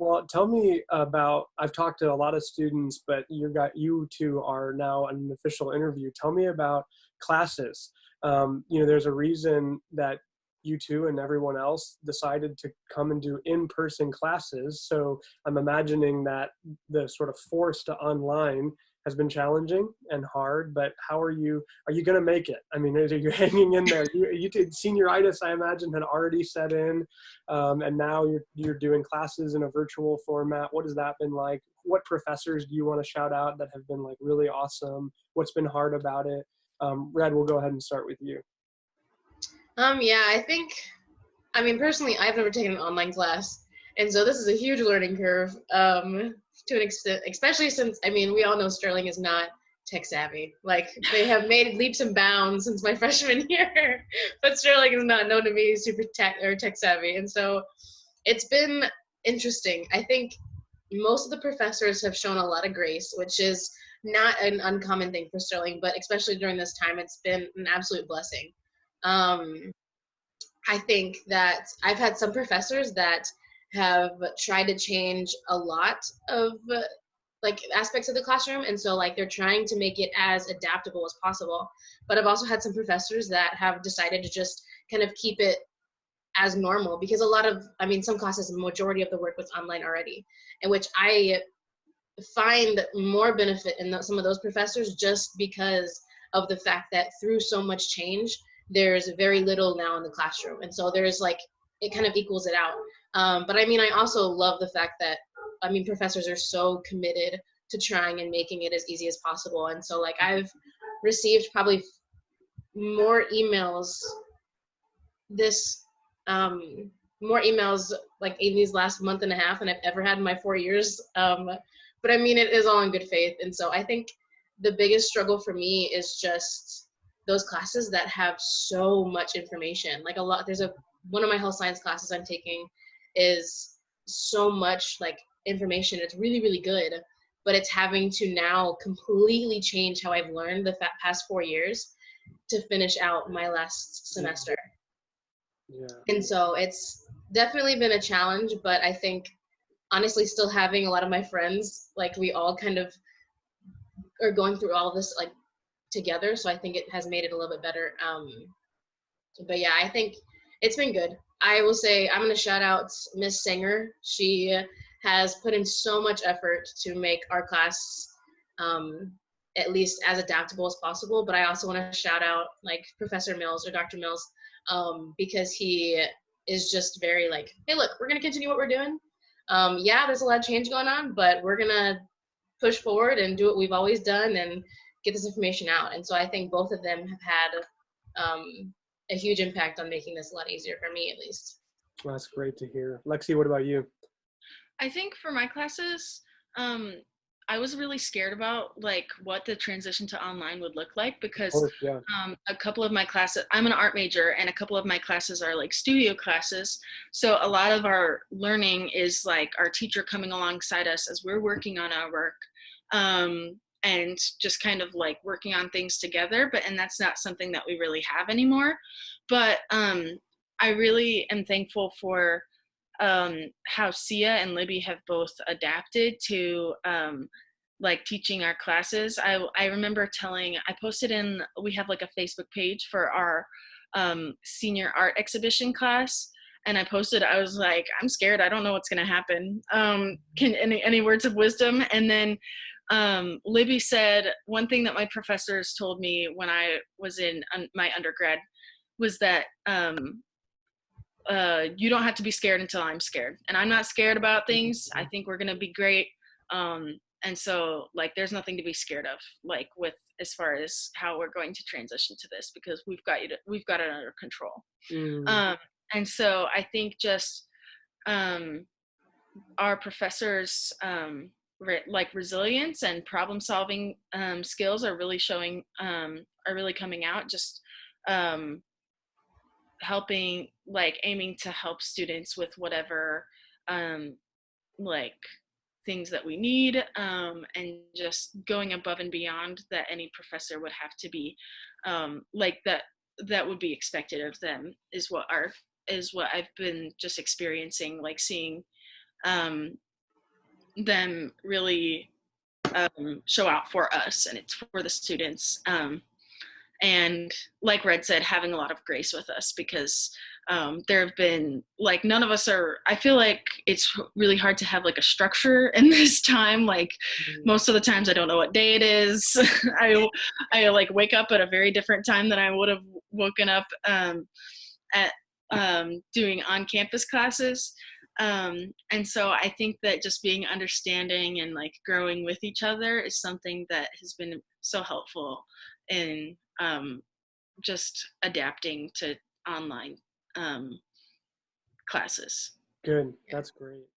Well, tell me about, I've talked to a lot of students, but you two are now an official interview. Tell me about classes. There's a reason that you two and everyone else decided to come and do in-person classes. So I'm imagining that the sort of force to online has been challenging and hard, but are you going to make it? I mean, are you hanging in there? You did senioritis, I imagine, had already set in, and now you're doing classes in a virtual format. What has that been like? What professors do you want to shout out that have been like really awesome? What's been hard about it? Red, we'll go ahead and start with you. Yeah, I mean, personally, I've never taken an online class, and so this is a huge learning curve, to an extent, especially since, I mean, we all know Sterling is not tech savvy. Like, they have made leaps and bounds since my freshman year, but Sterling is not known to be super tech savvy, and so it's been interesting. I think most of the professors have shown a lot of grace, which is not an uncommon thing for Sterling, but especially during this time, it's been an absolute blessing. I think that I've had some professors that have tried to change a lot of like aspects of the classroom, and so like they're trying to make it as adaptable as possible. But I've also had some professors that have decided to just kind of keep it as normal, because some classes, the majority of the work was online already, in which I find more benefit in some of those professors, just because of the fact that through so much change, there's very little now in the classroom. And so there's like, it kind of equals it out. But I mean, I also love the fact that, I mean, professors are so committed to trying and making it as easy as possible. And so like I've received probably more emails like in these last month and a half than I've ever had in my 4 years. But I mean, it is all in good faith. And so I think the biggest struggle for me is just those classes that have so much information. Like one of my health science classes I'm taking is so much like information. It's really, really good, but it's having to now completely change how I've learned the past 4 years to finish out my last semester. Yeah. And so it's definitely been a challenge, but I think honestly still having a lot of my friends, like we all kind of are going through all this like together, so I think it has made it a little bit better. But yeah, I think it's been good. I will say I'm going to shout out Miss Singer. She has put in so much effort to make our class at least as adaptable as possible, but I also want to shout out like Professor Mills or Dr. Mills, because he is just very like, hey, look, we're going to continue what we're doing. Yeah, there's a lot of change going on, but we're going to push forward and do what we've always done and get this information out. And so I think both of them have had a huge impact on making this a lot easier for me, at least. Well, that's great to hear. Lexie, what about you? I think for my classes, I was really scared about like what the transition to online would look like, because a couple of my classes, I'm an art major, and a couple of my classes are like studio classes. So a lot of our learning is like our teacher coming alongside us as we're working on our work, and just kind of like working on things together. And that's not something that we really have anymore. But I really am thankful for how Sia and Libby have both adapted to like teaching our classes. I remember I posted we have like a Facebook page for our senior art exhibition class, and I posted, I was like, I'm scared, I don't know what's gonna happen. Can any words of wisdom? And then Libby said, one thing that my professors told me when I was in my undergrad was that you don't have to be scared until I'm scared, and I'm not scared about things. I think we're gonna be great, and so like there's nothing to be scared of, like with as far as how we're going to transition to this, because we've got it under control. And so I think just our professors like resilience and problem solving skills are really showing, are really coming out, just helping, like aiming to help students with whatever like things that we need, and just going above and beyond that any professor would have to be, like that would be expected of them, is what I've been just experiencing, like seeing them really show out for us, and it's for the students. And like Red said, having a lot of grace with us, because there have been, like, none of us are, I feel like it's really hard to have like a structure in this time. Like most of the times I don't know what day it is. I like wake up at a very different time than I would have woken up at doing on-campus classes. And so I think that just being understanding and like growing with each other is something that has been so helpful in just adapting to online classes. Good. That's great.